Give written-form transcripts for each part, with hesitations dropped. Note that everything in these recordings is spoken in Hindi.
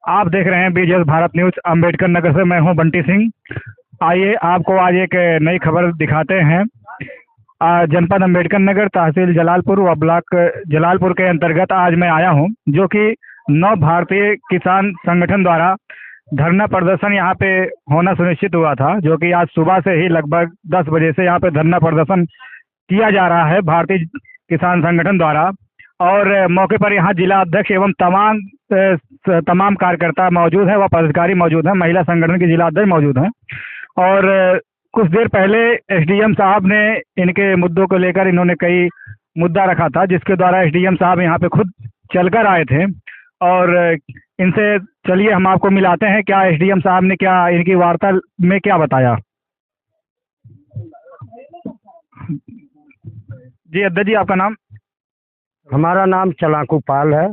आप देख रहे हैं बीजेएस भारत न्यूज। अंबेडकर नगर से मैं हूं बंटी सिंह। आइए आपको आज एक नई खबर दिखाते हैं। जनपद अंबेडकर नगर, तहसील जलालपुर व ब्लॉक जलालपुर के अंतर्गत आज मैं आया हूं, जो कि नव भारतीय किसान संगठन द्वारा धरना प्रदर्शन यहाँ पे होना सुनिश्चित हुआ था, जो कि आज सुबह से ही लगभग 10 बजे से यहाँ पे धरना प्रदर्शन किया जा रहा है भारतीय किसान संगठन द्वारा। और मौके पर यहाँ जिला अध्यक्ष एवं तमाम कार्यकर्ता मौजूद है व पदाधिकारी मौजूद हैं। महिला संगठन के जिला अध्यक्ष मौजूद हैं। और कुछ देर पहले एसडीएम साहब ने इनके मुद्दों को लेकर इन्होंने कई मुद्दा रखा था, जिसके द्वारा एसडीएम साहब यहाँ पे खुद चलकर आए थे। और इनसे चलिए हम आपको मिलाते हैं, क्या एसडीएम साहब ने क्या इनकी वार्ता में क्या बताया। जी अध्यक्ष जी, आपका नाम? हमारा नाम चलाकू पाल है,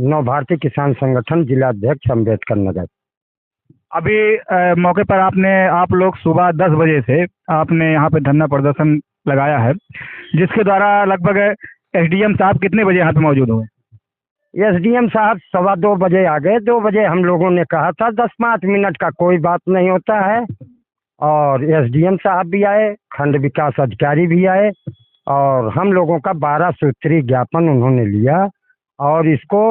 नव भारतीय किसान संगठन जिला अध्यक्ष अम्बेडकर नगर। अभी मौके पर आप लोग सुबह 10 बजे से आपने यहाँ पे धरना प्रदर्शन लगाया है, जिसके द्वारा लगभग एसडीएम साहब कितने बजे यहाँ पे मौजूद हुए? एसडीएम साहब 2:15 बजे आ गए। 2 बजे हम लोगों ने कहा था 10-5 मिनट का कोई बात नहीं होता है। और एसडीएम साहब भी आए, खंड विकास अधिकारी भी आए, और हम लोगों का 12 सूत्री ज्ञापन उन्होंने लिया और इसको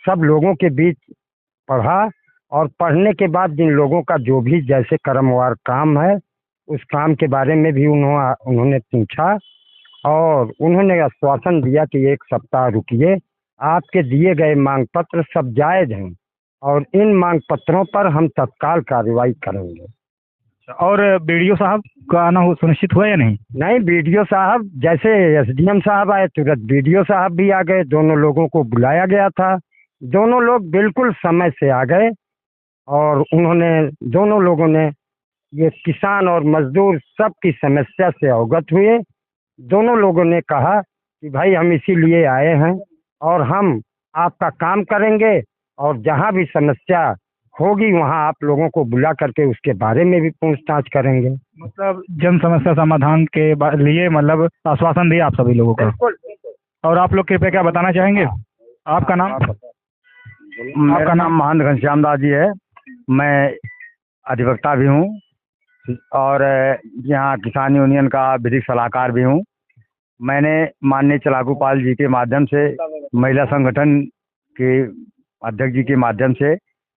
सब लोगों के बीच पढ़ा। और पढ़ने के बाद जिन लोगों का जो भी जैसे क्रमवार काम है, उस काम के बारे में भी उन्होंने पूछा। और उन्होंने आश्वासन दिया कि 1 सप्ताह रुकिए, आपके दिए गए मांग पत्र सब जायज़ हैं और इन मांग पत्रों पर हम तत्काल कार्रवाई करेंगे। और बीडीओ साहब का आना सुनिश्चित हुआ या नहीं? नहीं, बीडीओ साहब जैसे एसडीएम साहब आए तुरंत बीडीओ साहब भी आ गए। दोनों लोगों को बुलाया गया था, दोनों लोग बिल्कुल समय से आ गए। और दोनों लोगों ने ये किसान और मजदूर सबकी समस्या से अवगत हुए। दोनों लोगों ने कहा कि भाई हम इसीलिए आए हैं और हम आपका काम करेंगे, और जहाँ भी समस्या होगी वहाँ आप लोगों को बुला करके उसके बारे में भी पूछताछ करेंगे। मतलब जन समस्या समाधान के लिए मतलब आश्वासन दिया आप सभी लोगों को। बिल्कुल। और आप लोग कृपया क्या बताना चाहेंगे? आपका नाम? मेरा नाम महंत घनश्याम दास जी है, मैं अधिवक्ता भी हूँ और यहाँ किसान यूनियन का विधिक सलाहकार भी हूँ। मैंने माननीय चलाकू पाल जी के माध्यम से, महिला संगठन के अध्यक्ष जी के माध्यम से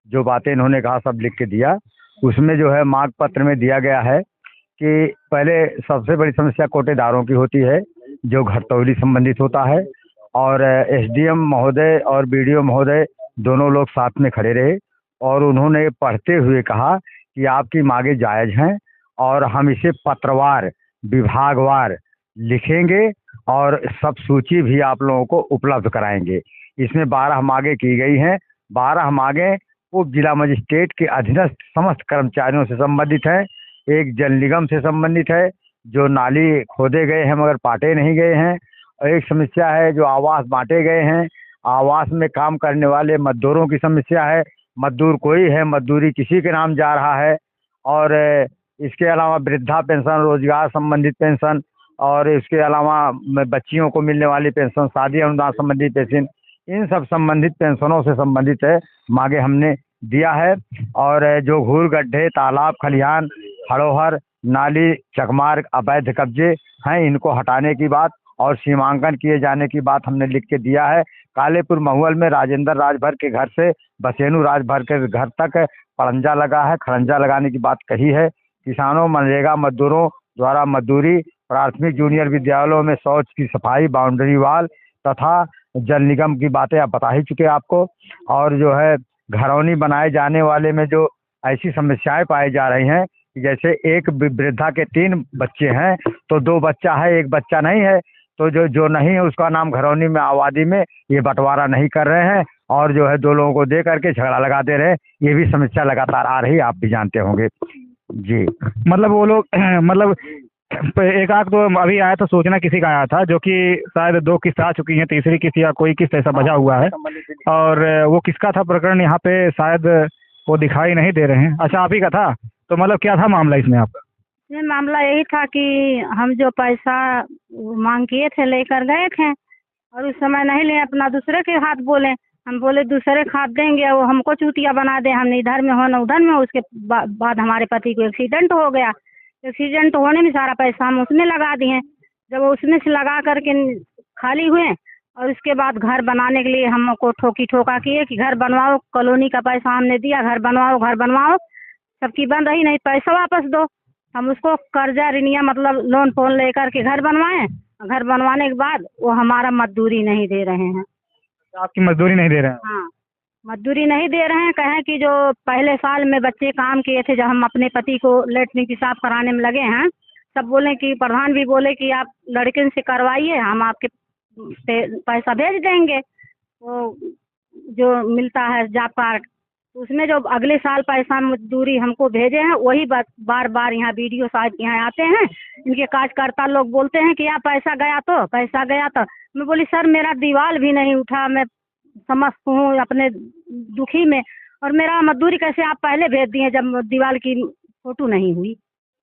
जो बातें इन्होंने कहा सब लिख के दिया। उसमें जो है मांग पत्र में दिया गया है कि पहले सबसे बड़ी समस्या कोटेदारों की होती है, जो घरतौली संबंधित होता है। और एसडीएम महोदय और बीडीओ महोदय दोनों लोग साथ में खड़े रहे और उन्होंने पढ़ते हुए कहा कि आपकी मांगे जायज़ हैं और हम इसे पत्रवार विभागवार लिखेंगे और सब सूची भी आप लोगों को उपलब्ध कराएंगे। इसमें 12 मांगे की गई हैं। 12 मांगे उप जिला मजिस्ट्रेट के अधीनस्थ समस्त कर्मचारियों से संबंधित है। एक जल निगम से संबंधित है, जो नाली खोदे गए हैं मगर पाटे नहीं गए हैं। और एक समस्या है जो आवास बांटे गए हैं, आवास में काम करने वाले मजदूरों की समस्या है। मजदूर कोई है, मजदूरी किसी के नाम जा रहा है। और इसके अलावा वृद्धा पेंशन, रोजगार संबंधित पेंशन, और इसके अलावा बच्चियों को मिलने वाली पेंशन, शादी अनुदान संबंधी पेंशन, इन सब संबंधित पेंशनों से संबंधित है मांगे हमने दिया है। और जो घूर गड्ढे, तालाब, खलिहान, हड़ोहर, नाली, चकमार्ग, अवैध कब्जे हैं, इनको हटाने की बात और सीमांकन किए जाने की बात हमने लिख के दिया है। कालेपुर महुअल में राजेंद्र राजभर के घर से बसेनु राजभर के घर तक पड़ंजा लगा है, खड़ंजा लगाने की बात कही है। किसानों, मनरेगा मजदूरों द्वारा मजदूरी, प्राथमिक जूनियर विद्यालयों में शौच की सफाई, बाउंड्री वाल तथा जल निगम की बातें आप बता ही चुके आपको। और जो है घरौनी बनाए जाने वाले में जो ऐसी समस्याएं पाई जा रही हैं, जैसे एक वृद्धा के 3 बच्चे हैं तो 2 बच्चा है, 1 बच्चा नहीं है, तो जो नहीं है उसका नाम घरौनी में आबादी में ये बंटवारा नहीं कर रहे हैं और जो है 2 लोगों को दे करके झगड़ा लगाते रहे। ये भी समस्या लगातार आ रही, आप भी जानते होंगे जी। मतलब वो लोग मतलब एक आध तो अभी आया था, सूचना किसी का आया था, जो कि शायद 2 किस्त आ चुकी हैं, तीसरी किस्त या कोई किस्त ऐसा बचा हुआ है। और वो किसका था प्रकरण यहाँ पे शायद वो दिखाई नहीं दे रहे हैं। अच्छा, आप ही का था? तो मतलब क्या था मामला इसमें आपका? ये मामला यही था कि हम जो पैसा मांग किए थे लेकर गए थे और उस समय नहीं लिए, अपना दूसरे के हाथ बोले हम बोले दूसरे खाद देंगे, वो हमको चूतिया बना दे, हम इधर में हो न उधर में हो। उसके बाद हमारे पति को एक्सीडेंट हो गया। एक्सीडेंट होने में सारा पैसा हम उसमें लगा दिए। जब उसमें से लगा करके खाली हुए और उसके बाद घर बनाने के लिए हमको ठोकी ठोका किए कि घर बनवाओ, कॉलोनी का पैसा हमने दिया, घर बनवाओ घर बनवाओ, सबकी बन रही, नहीं पैसा वापस दो। हम उसको कर्जा ऋणिया मतलब लोन फोन लेकर के घर बनवाएं। घर बनवाने के बाद वो हमारा मजदूरी नहीं दे रहे हैं। आपकी मजदूरी नहीं दे रहे हैं? हाँ, मजदूरी नहीं दे रहे हैं। कहें कि जो पहले साल में बच्चे काम किए थे, जब हम अपने पति को लेटरिन पेशाब कराने में लगे हैं, सब बोले कि प्रधान भी बोले कि आप लड़के से करवाइए, हम आपके पैसा भेज देंगे, वो जो मिलता है जॉब कार्ड, उसमें जो अगले साल पैसा मजदूरी हमको भेजे हैं वही बार बार यहाँ BDO साहब के यहाँ आते हैं। इनके कार्यकर्ता लोग बोलते हैं कि यहाँ पैसा गया तो पैसा गया तो। मैं बोली सर मेरा दीवार भी नहीं उठा, मैं समझ हूँ अपने दुखी में, और मेरा मजदूरी कैसे आप पहले भेज दिए जब दीवार की फोटो नहीं हुई।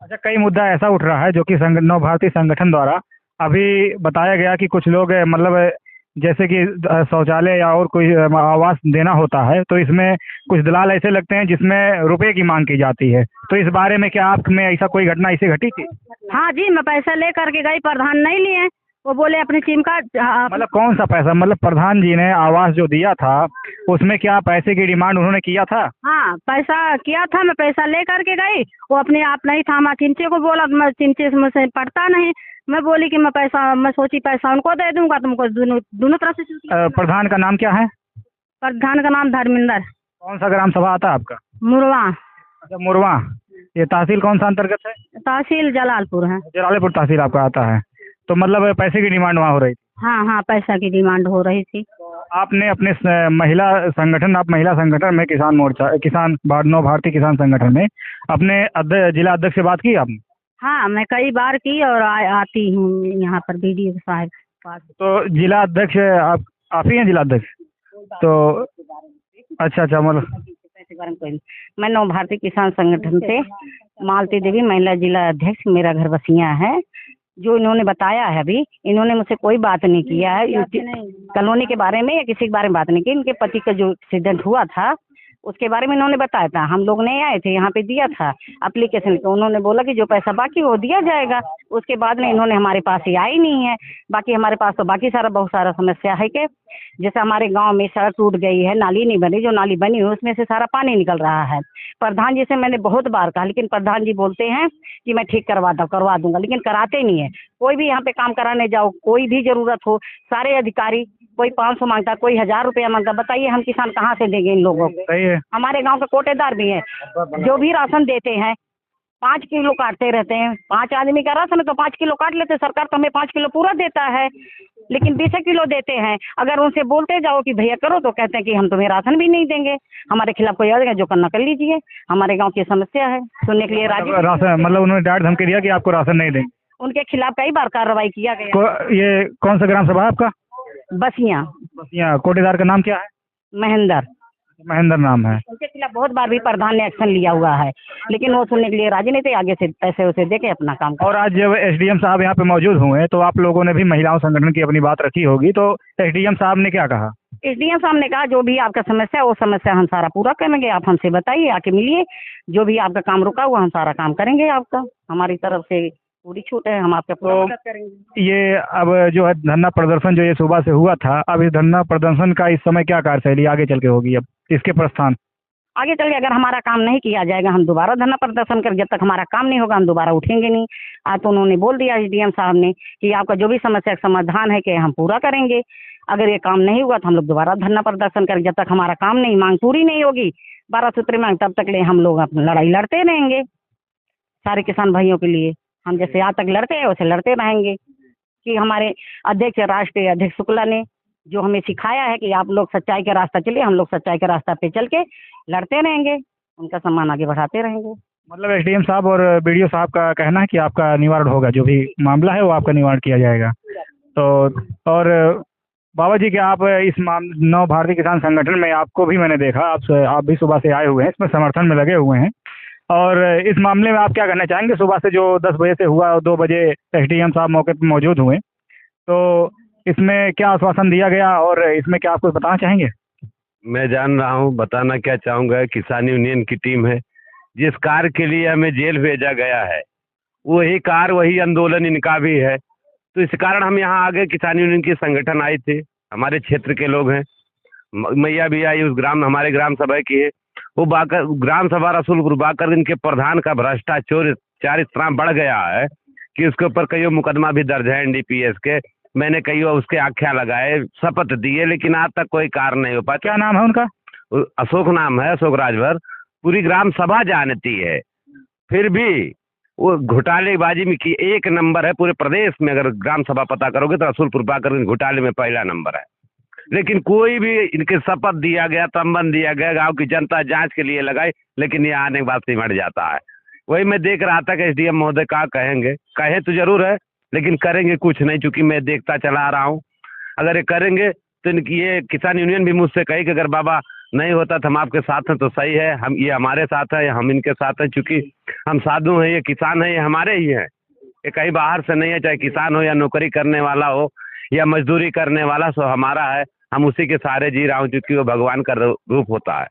अच्छा, कई मुद्दा ऐसा उठ रहा है जो कि नव भारतीय संगठन द्वारा अभी बताया गया कि कुछ लोग मतलब जैसे कि शौचालय या और कोई आवास देना होता है, तो इसमें कुछ दलाल ऐसे लगते हैं जिसमें रुपए की मांग की जाती है। तो इस बारे में क्या आप में ऐसा कोई घटना ऐसी घटी थी? हाँ जी, मैं पैसा ले करके गई, प्रधान नहीं लिए। वो बोले अपनी सिम कार्ड। मतलब कौन सा पैसा? मतलब प्रधान जी ने आवास जो दिया था उसमें क्या पैसे की डिमांड उन्होंने किया था? हाँ, पैसा किया था, मैं पैसा ले करके गई, वो अपने आप नहीं था। मैं चिमचे को बोला, मैं चिमचे से मुझसे पड़ता नहीं। मैं बोली कि मैं सोची पैसा उनको दे दूंगा, तुमको दोनों तरफ से। प्रधान का नाम क्या है? प्रधान का नाम धर्मेंद्र। कौन सा ग्राम सभा आता है आपका? मुरवा। अच्छा, मुरवा। ये तहसील कौन सा अंतर्गत है? तहसील जलालपुर है। जलालपुर तहसील आपका आता है। तो मतलब पैसे की डिमांड वहाँ हो रही थी? हाँ हाँ, पैसा की डिमांड हो रही थी। आपने अपने महिला संगठन में किसान मोर्चा नव भारतीय किसान संगठन में अपने जिला अध्यक्ष से बात की आपने? हाँ, मैं कई बार की और आती हूँ यहाँ पर BDO साहब के पास। तो जिला अध्यक्ष आप ही हैं जिला अध्यक्ष? तो अच्छा, मतलब मैं नव भारतीय किसान संगठन से मालती देवी, महिला जिला अध्यक्ष, मेरा घर बसिया है। जो इन्होंने बताया है, अभी इन्होंने मुझसे कोई बात नहीं किया है कॉलोनी के बारे में या किसी के बारे में बात नहीं की। इनके पति का जो एक्सीडेंट हुआ था उसके बारे में इन्होंने बताया था। हम लोग नहीं आए थे, यहाँ पे दिया था एप्लीकेशन, तो उन्होंने बोला कि जो पैसा बाकी वो दिया जाएगा। उसके बाद में इन्होंने हमारे पास ही आई नहीं है। बाकी हमारे पास तो बाकी बहुत सारा समस्या है कि जैसे हमारे गांव में सड़क टूट गई है, नाली नहीं बनी, जो नाली बनी है उसमें से सारा पानी निकल रहा है। प्रधान जी से मैंने बहुत बार कहा, लेकिन प्रधान जी बोलते हैं कि मैं ठीक करवा दूंगा, लेकिन कराते नहीं है। कोई भी यहाँ पे काम कराने जाओ, कोई भी जरूरत हो, सारे अधिकारी कोई 500 मांगता, कोई 1000 रुपया मांगता। बताइए हम किसान कहाँ से देंगे इन लोगों को? सही है। हमारे गांव के कोटेदार भी हैं, जो भी राशन देते हैं 5 किलो काटते रहते हैं। 5 आदमी का राशन है तो 5 किलो काट लेते हैं। सरकार तो हमें 5 किलो पूरा देता है, लेकिन 20 किलो देते हैं। अगर उनसे बोलते जाओ कि भैया करो, तो कहते हैं कि हम तुम्हें राशन भी नहीं देंगे। हमारे खिलाफ कोई आएगा, जो करना कर लीजिए, हमारे गाँव की समस्या है, सुनने के लिए राजी। राशन मतलब उन्होंने डायरेक्ट धमकी दिया कि आपको राशन नहीं देंगे? उनके खिलाफ कई बार कार्रवाई किया गया। ये कौन सा ग्राम सभा आपका? बसिया। कोटेदार का नाम क्या है? महेंद्र नाम है। उनके खिलाफ बहुत बार भी प्रधान ने एक्शन लिया हुआ है, लेकिन वो सुनने के लिए राजी नहीं थे। आगे से पैसे उसे दे के अपना काम। और आज जब SDM साहब यहाँ पे मौजूद हुए तो आप लोगों ने भी महिलाओं संगठन की अपनी बात रखी होगी, तो SDM साहब ने क्या कहा? SDM साहब ने कहा जो भी आपका समस्या है वो समस्या हम सारा पूरा करेंगे, आप हमसे बताइए, आके मिलिए, जो भी आपका काम रुका हुआ हम सारा काम करेंगे। आपका हमारी तरफ से पूरी छूट है, हम आपका पूरा मदद करेंगे। ये अब जो है धरना प्रदर्शन जो ये सुबह से हुआ था, अब इस धरना प्रदर्शन का इस समय क्या कार्यशैली आगे चल के होगी? अब इसके प्रस्थान आगे चल के अगर हमारा काम नहीं किया जाएगा, हम दोबारा धरना प्रदर्शन कर, जब तक हमारा काम नहीं होगा हम दोबारा उठेंगे नहीं। आज तो उन्होंने बोल दिया SDM साहब ने कि आपका जो भी समस्या का समाधान है कि हम पूरा करेंगे। अगर ये काम नहीं हुआ तो हम लोग दोबारा धरना प्रदर्शन करें। जब तक हमारा काम नहीं, मांग पूरी नहीं होगी, 12 सूत्री मांग, तब तक ले हम लोग अपनी लड़ाई लड़ते रहेंगे सारे किसान भाइयों के लिए। हम जैसे आज तक लड़ते हैं वैसे लड़ते रहेंगे। कि हमारे अध्यक्ष, राष्ट्रीय अध्यक्ष शुक्ला ने जो हमें सिखाया है कि आप लोग सच्चाई का रास्ता चलिए, हम लोग सच्चाई के रास्ता पे चल के लड़ते रहेंगे, उनका सम्मान आगे बढ़ाते रहेंगे। मतलब SDM साहब और BDO साहब का कहना है कि आपका निवारण होगा, जो भी मामला है वो आपका निवारण किया जाएगा। तो और बाबा जी, क्या आप इस नव भारतीय किसान संगठन में, आपको भी मैंने देखा, आप भी सुबह से आए हुए हैं, इसमें समर्थन में लगे हुए हैं, और इस मामले में आप क्या कहना चाहेंगे? सुबह से जो 10 बजे से हुआ और 2 बजे SDM साहब मौके पर मौजूद हुए, तो इसमें क्या आश्वासन दिया गया और इसमें क्या आप कुछ बताना चाहेंगे? मैं जान रहा हूँ, बताना क्या चाहूँगा, किसान यूनियन की टीम है। जिस कार के लिए हमें जेल भेजा गया है वही कार वही आंदोलन इनका भी है। तो इस कारण हम यहाँ आ गए। किसान यूनियन की संगठन आई थी, हमारे क्षेत्र के लोग हैं। मैया भी आई, उस ग्राम हमारे ग्राम सभा की है। वो बाकर ग्राम सभा रसूलपुर बाकर इनके प्रधान का भ्रष्टाचार इतना बढ़ गया है कि उसके ऊपर कई मुकदमा भी दर्ज है एनडीपीएस के। मैंने कई उसके आख्या लगाए, शपथ दिए, लेकिन आज तक कोई कार्य नहीं हो पाया। क्या नाम है उनका? अशोक नाम है, अशोक राजभर। पूरी ग्राम सभा जानती है, फिर भी वो घोटालेबाजी में की एक नंबर है पूरे प्रदेश में। अगर ग्राम सभा पता करोगे तो रसूलपुर बाकर घोटाले में पहला नंबर है। लेकिन कोई भी इनके शपथ दिया गया, तंबन दिया गया, गांव की जनता जांच के लिए लगाई, लेकिन ये आने के बाद सिमट जाता है। वही मैं देख रहा था कि एसडीएम महोदय क्या कहेंगे। कहे तो जरूर है, लेकिन करेंगे कुछ नहीं, चूंकि मैं देखता चला आ रहा हूँ। अगर ये करेंगे तो इनकी ये किसान यूनियन भी मुझसे कही कि अगर बाबा नहीं होता तो हम आपके साथ हैं, तो सही है, हम ये हमारे साथ है, हम इनके साथ हैं। चूंकि हम साधु हैं, ये किसान है, ये हमारे ही हैं, ये कहीं बाहर से नहीं है। चाहे किसान हो या नौकरी करने वाला हो या मजदूरी करने वाला, सो हमारा है। हम उसी के सहारे जी रहा हूँ, क्योंकि वो भगवान का रूप होता है।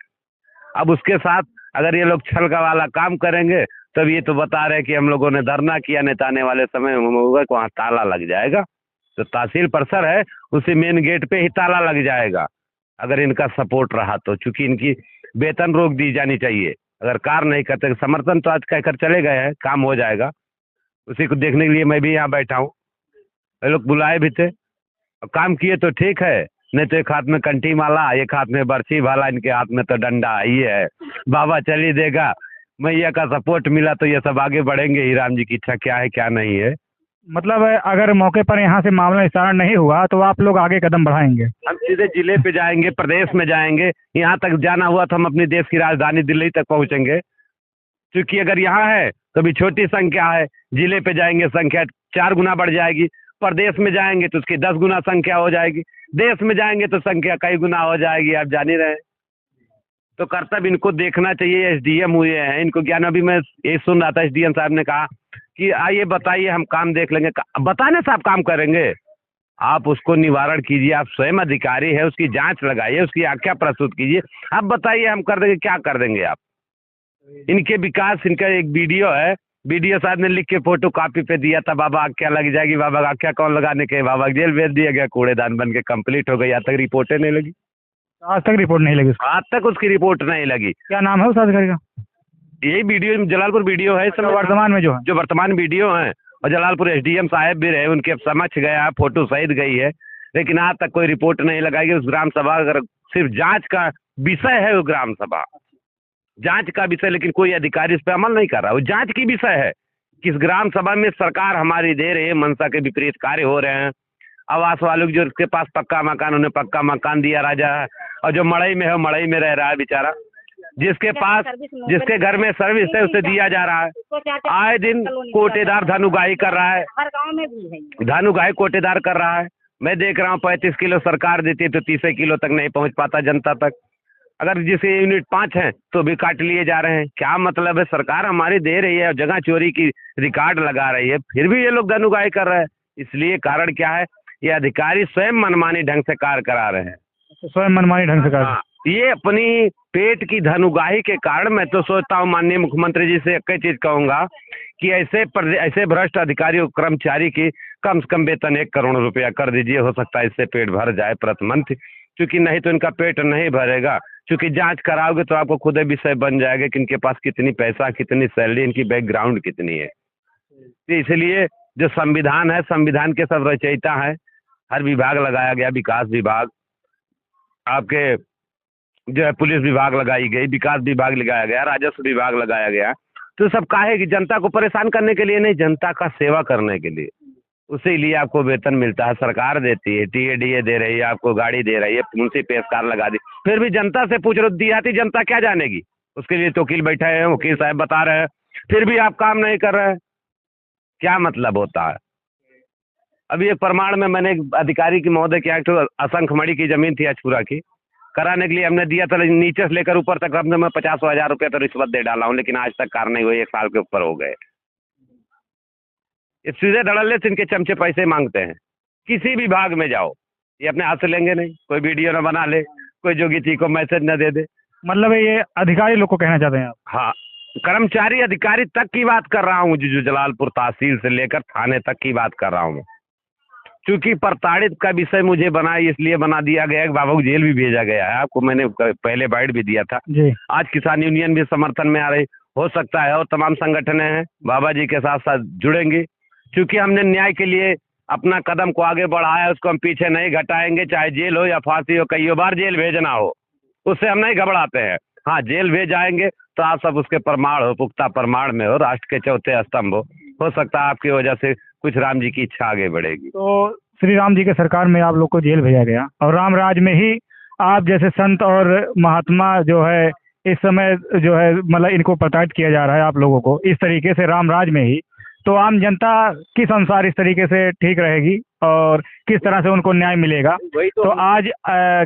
अब उसके साथ अगर ये लोग छल का वाला काम करेंगे, तब ये तो बता रहे कि हम लोगों ने धरना किया, नेता आने वाले समय में होगा कि वहाँ ताला लग जाएगा। तो तहसील परिसर है, उसी मेन गेट पे ही ताला लग जाएगा अगर इनका सपोर्ट रहा तो। चूंकि इनकी वेतन रोक दी जानी चाहिए। अगर कार नहीं करते, समर्थन तो आज कहकर चले गए हैं, काम हो जाएगा। उसी को देखने के लिए मैं भी यहाँ बैठा हूँ। ये लोग बुलाए भी थे, काम किए तो ठीक है, नहीं तो एक हाथ में कंठी माला, एक हाथ में बर्छी भाला, इनके हाथ में तो डंडा ये है। बाबा चल ही देगा, मैया का सपोर्ट मिला तो ये सब आगे बढ़ेंगे ही। राम जी की इच्छा क्या है क्या नहीं है। मतलब अगर मौके पर यहाँ से मामला निस्तारण नहीं हुआ तो आप लोग आगे कदम बढ़ाएंगे? हम सीधे जिले पे जाएंगे, प्रदेश में जाएंगे। यहाँ तक जाना हुआ तो हम अपनी देश की राजधानी दिल्ली तक पहुँचेंगे। क्योंकि अगर यहाँ है तो भी छोटी संख्या है, जिले पे जाएंगे संख्या 4 गुना बढ़ जाएगी, प्रदेश में जाएंगे तो उसकी 10 गुना संख्या हो जाएगी, देश में जाएंगे तो संख्या कई गुना हो जाएगी। आप जान ही रहे हैं। तो कर्तव्य इनको देखना चाहिए। एसडीएम हुए हैं, इनको ज्ञान। अभी मैं ये सुन रहा था, एसडीएम साहब ने कहा कि आइए बताइए, हम काम देख लेंगे। बताने से आप काम करेंगे? आप उसको निवारण कीजिए। आप स्वयं अधिकारी है, उसकी जांच लगाइए, उसकी आख्या प्रस्तुत कीजिए। आप बताइए, हम कर देंगे। क्या कर देंगे आप? इनके विकास, इनका एक वीडियो है, वीडियो साहब ने लिख के फोटो कॉपी पे दिया था, बाबा आख्या लग जाएगी। बाबा आख्या कौन लगाने के? बाबा जेल भेज दिया गया, कूड़ेदान बन के कंप्लीट हो गई। आज तक रिपोर्टें नहीं लगी, आज तक रिपोर्ट नहीं लगी? आज तक उसकी रिपोर्ट नहीं लगी। क्या नाम है उस अधिकारी का? यही वीडियो जलालपुर वीडियो है, तो वर्तमान में जो वर्तमान वीडियो है। और जलालपुर एसडीएम साहब भी रहे, उनके समक्ष गया, फोटो सहित गई है, लेकिन आज तक कोई रिपोर्ट नहीं लगाई। उस ग्राम सभा अगर सिर्फ जांच का विषय है, वो ग्राम सभा जांच का विषय, लेकिन कोई अधिकारी इस पर अमल नहीं कर रहा। वो जांच की विषय है कि इस ग्राम सभा में सरकार हमारी दे रही है, मनसा के विपरीत कार्य हो रहे हैं। आवास वालों जो उसके पास पक्का मकान, उन्हें पक्का मकान दिया राजा है, और जो मड़ई में है मड़ई में रह रहा है बेचारा। जिसके पास, जिसके घर में सर्विस है, उसे दिया जा रहा है। आए दिन कोटेदार धनुगाही कर रहा है, हर गांव में भी है, धनुगाही कोटेदार कर रहा है। मैं देख रहा हूँ 35 किलो सरकार देती है तो 30 किलो तक नहीं पहुंच पाता जनता तक। अगर जिसे यूनिट 5 है तो भी काट लिए जा रहे हैं। क्या मतलब है? सरकार हमारी दे रही है, जगह चोरी की रिकॉर्ड लगा रही है, फिर भी ये लोग धनुगाही कर रहे हैं। इसलिए कारण क्या है? ये अधिकारी स्वयं मनमानी ढंग से कार्य करा रहे हैं। स्वयं मनमानी ढंग से कार्य? ये अपनी पेट की धनुगाही के कारण। मैं तो सोचता हूँ माननीय मुख्यमंत्री जी से एक ही चीज कहूंगा कि ऐसे भ्रष्ट अधिकारियों कर्मचारी की कम से कम वेतन 1 करोड़ रुपया कर दीजिए। हो सकता है इससे पेट भर जाए प्रति मंथ, क्योंकि नहीं तो इनका पेट नहीं भरेगा। क्योंकि जांच कराओगे तो आपको खुद विषय बन जाएगा कि इनके पास कितनी पैसा, कितनी सैलरी, इनकी बैकग्राउंड कितनी है। तो इसलिए जो संविधान है, संविधान के सब रचयिता है। हर विभाग लगाया गया, विकास विभाग, आपके जो है पुलिस विभाग लगाई गई, विकास विभाग लगाया गया, राजस्व विभाग लगाया गया। तो सब काहे कि जनता को परेशान करने के लिए नहीं, जनता का सेवा करने के लिए। उसी लिए आपको वेतन मिलता है, सरकार देती है, टीएडीए दे रही है, आपको गाड़ी दे रही है, मुंशी पेशकार लगा दी। फिर भी जनता से पूछ लो, देहाती जनता क्या जानेगी? उसके लिए तो वकील बैठे हैं, वकील साहब बता रहे हैं, फिर भी आप काम नहीं कर रहे हैं। क्या मतलब होता है? अभी एक प्रमाण में मैंने एक अधिकारी की महोदय की असंख्य मड़ी की जमीन थी अछपुरा की, कराने के लिए हमने दिया था, लेकिन नीचे से लेकर ऊपर तक हमने मैं 50,000 रुपया तो रिश्वत दे डाला हूँ, लेकिन आज तक कार नहीं हुई। 1 साल के ऊपर हो गए। ये सीधे धड़ल्ले से इनके चमचे पैसे मांगते हैं। किसी भी भाग में जाओ, ये अपने हाथ से लेंगे नहीं। कोई वीडियो न बना ले, कोई जोगिती को मैसेज न दे दे। मतलब ये अधिकारी लोग को कहना चाहते हैं आप? हाँ, कर्मचारी अधिकारी तक की बात कर रहा हूँ, जो जलालपुर तहसील से लेकर थाने तक की बात कर रहा हूँ। क्योंकि प्रताड़ित का विषय मुझे बना इसलिए बना दिया गया है, बाबा को जेल भी भेजा गया है। आपको मैंने पहले बाइट भी दिया था जी। आज किसान यूनियन भी समर्थन में आ रही, हो सकता है और तमाम संगठनें हैं बाबा जी के साथ साथ जुड़ेंगी। क्योंकि हमने न्याय के लिए अपना कदम को आगे बढ़ाया है, उसको हम पीछे नहीं घटाएंगे, चाहे जेल हो या फांसी हो, कई बार जेल भेजना हो, उससे हम नहीं घबराते हैं। हाँ, जेल भेज जाएंगे तो आप सब उसके प्रमाण हो, पुख्ता प्रमाण में हो, राष्ट्र के चौथे स्तंभ हो सकता है आपकी वजह से कुछ राम जी की इच्छा आगे बढ़ेगी। तो श्री राम जी के सरकार में आप लोग को जेल भेजा गया और राम राज में ही आप जैसे संत और महात्मा जो है इस समय जो है मतलब इनको प्रताड़ित किया जा रहा है आप लोगों को इस तरीके से राम राज में ही, तो आम जनता किस अनुसार इस तरीके से ठीक रहेगी और किस तरह से उनको न्याय मिलेगा? तो आज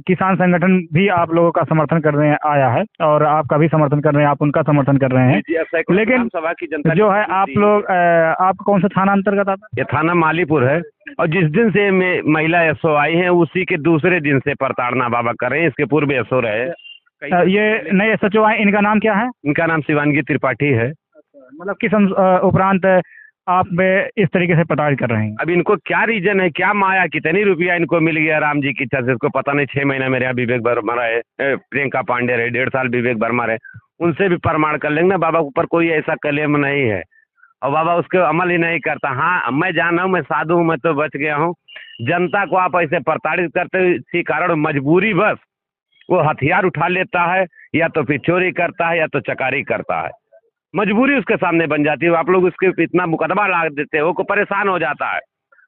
किसान संगठन भी आप लोगों का समर्थन करने आया है और आपका भी समर्थन कर रहे हैं, आप उनका समर्थन कर रहे हैं। लेकिन सभा की जनता जो है आप लोग आप कौन सा थाना अंतर्गत आता है? ये थाना मालीपुर है और जिस दिन से महिला एसओ आई है उसी के दूसरे दिन से प्रताड़ना बाबा कर रहे हैं। इसके पूर्व एसओ रहे। ये नए एसएचओ आए, इनका नाम क्या है? इनका नाम शिवानगी त्रिपाठी है। मतलब किस उपरांत आप इस तरीके से प्रताड़ित कर रहे हैं? अब इनको क्या रीजन है, क्या माया, कितनी रुपया इनको मिल गया राम जी की इच्छा से, इसको पता नहीं। 6 महीना मेरे यहाँ विवेक वर्मा रहे, प्रियंका पांडे रहे, 1.5 साल विवेक वर्मा रहे, उनसे भी प्रमाण कर लेंगे ना बाबा के ऊपर कोई ऐसा क्लेम नहीं है और बाबा उसके अमल ही नहीं करता। हाँ, मैं जाना हूँ, मैं साधु हूँ, मैं तो बच गया हूँ। जनता को आप ऐसे प्रताड़ित करते इसी कारण मजबूरी बस वो हथियार उठा लेता है, या तो फिर चोरी करता है या तो चकारी करता है। मजबूरी उसके सामने बन जाती है। आप लोग उसके इतना मुकदमा ला देते हो, वो परेशान हो जाता है।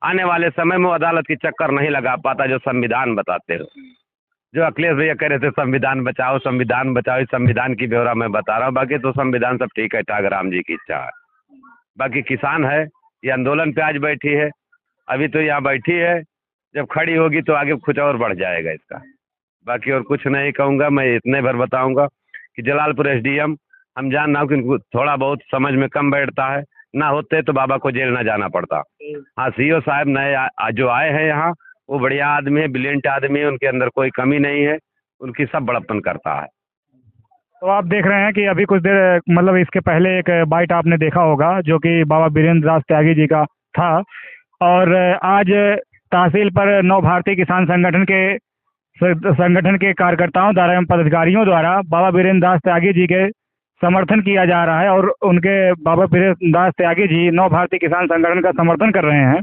आने वाले समय में वो अदालत की चक्कर नहीं लगा पाता जो संविधान बताते हो। जो अखिलेश भैया कह रहे थे संविधान बचाओ संविधान बचाओ, इस संविधान की ब्यौरा मैं बता रहा हूँ। बाकी तो संविधान सब ठीक है ठाक, राम जी की इच्छा है। बाकी किसान है, ये आंदोलन पे आज बैठी है, अभी तो यहाँ बैठी है, जब खड़ी होगी तो आगे कुछ और बढ़ जाएगा इसका। बाकी और कुछ नहीं कहूँगा, मैं इतने भर बताऊँगा कि जलालपुर एसडीएम हम जान रहा हूँ कि इनको थोड़ा बहुत समझ में कम बैठता है, ना होते तो बाबा को जेल ना जाना पड़ता। हाँ, सीओ साहब नए जो आए हैं यहाँ, वो बढ़िया आदमी है, ब्रिलियंट आदमी है, उनके अंदर कोई कमी नहीं है, उनकी सब बड़प्पन करता है। तो आप देख रहे हैं कि अभी कुछ देर मतलब इसके पहले एक बाइट आपने देखा होगा जो कि बाबा वीरेंद्र दास त्यागी जी का था और आज तहसील पर नव भारतीय किसान संगठन के कार्यकर्ताओं द्वारा एवं पदाधिकारियों द्वारा बाबा वीरेंद्र दास त्यागी जी के समर्थन किया जा रहा है और उनके बाबा वीरेंद्र दास त्यागी जी नव भारतीय किसान संगठन का समर्थन कर रहे हैं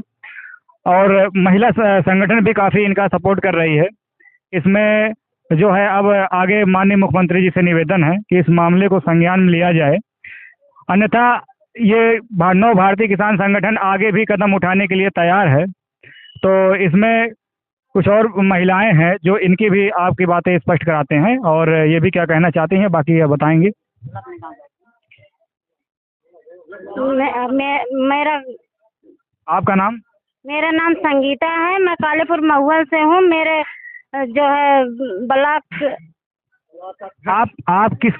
और महिला संगठन भी काफ़ी इनका सपोर्ट कर रही है। इसमें जो है अब आगे माननीय मुख्यमंत्री जी से निवेदन है कि इस मामले को संज्ञान में लिया जाए, अन्यथा ये नव भारतीय किसान संगठन आगे भी कदम उठाने के लिए तैयार है। तो इसमें कुछ और महिलाएं हैं जो इनकी भी आपकी बातें स्पष्ट कराते हैं और ये भी क्या कहना चाहती हैं, बाकी ये बताएंगे। मेरा आपका नाम? मेरा नाम संगीता है, मैं कालेपुर महुआ से हूँ। मेरे जो है ब्लॉक। आप किस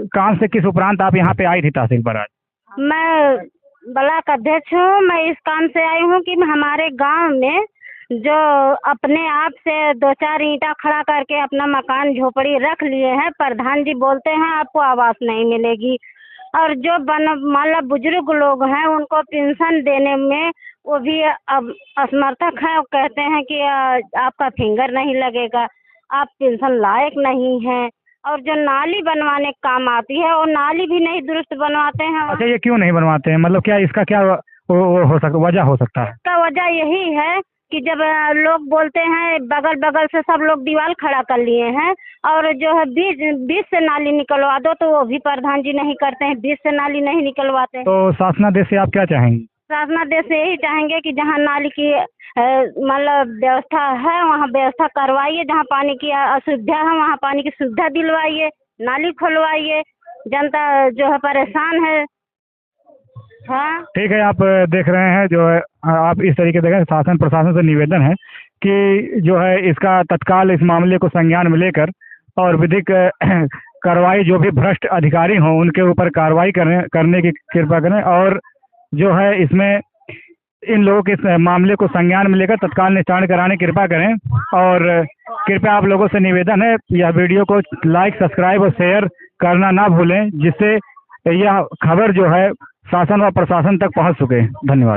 काम से किस उपरांत आप यहाँ पे आई थी तहसील पर आज? मैं ब्लॉक अध्यक्ष हूँ। मैं इस काम से आई हूँ कि हमारे गांव में जो अपने आप से 2-4 ईंटा खड़ा करके अपना मकान झोपड़ी रख लिए हैं, प्रधान जी बोलते हैं आपको आवास नहीं मिलेगी और जो मतलब बुजुर्ग लोग हैं उनको पेंशन देने में वो भी अब असमर्थक है। कहते हैं कि आपका फिंगर नहीं लगेगा, आप पेंशन लायक नहीं हैं। और जो नाली बनवाने का काम आती है वो नाली भी नहीं दुरुस्त बनवाते हैं। अच्छा, ये क्यों नहीं बनवाते हैं? मतलब क्या इसका क्या वजह हो सकता है? इसका वजह यही है कि जब लोग बोलते हैं बगल बगल से सब लोग दीवार खड़ा कर लिए हैं और जो है बीच से नाली निकलवा दो तो वो भी प्रधान जी नहीं करते हैं, बीच से नाली नहीं निकलवाते। तो शासनादेश से आप क्या चाहेंगे? शासनादेश से यही चाहेंगे कि जहाँ नाली की मतलब व्यवस्था है वहाँ व्यवस्था करवाइए, जहाँ पानी की असुविधा है वहाँ पानी की सुविधा दिलवाइए, नाली खुलवाइए, जनता जो है परेशान है। हाँ ठीक है, आप देख रहे हैं जो है आप इस तरीके से शासन प्रशासन से निवेदन है कि जो है इसका तत्काल इस मामले को संज्ञान में लेकर और विधिक कार्रवाई, जो भी भ्रष्ट अधिकारी हों उनके ऊपर कार्रवाई करने की कृपा करें और जो है इसमें इन लोगों के मामले को संज्ञान में लेकर तत्काल निस्तारण कराने की कृपा करें और कृपया आप लोगों से निवेदन है, यह वीडियो को लाइक, सब्सक्राइब और शेयर करना ना भूलें, जिससे यह खबर जो है शासन व प्रशासन तक पहुंच सके। धन्यवाद।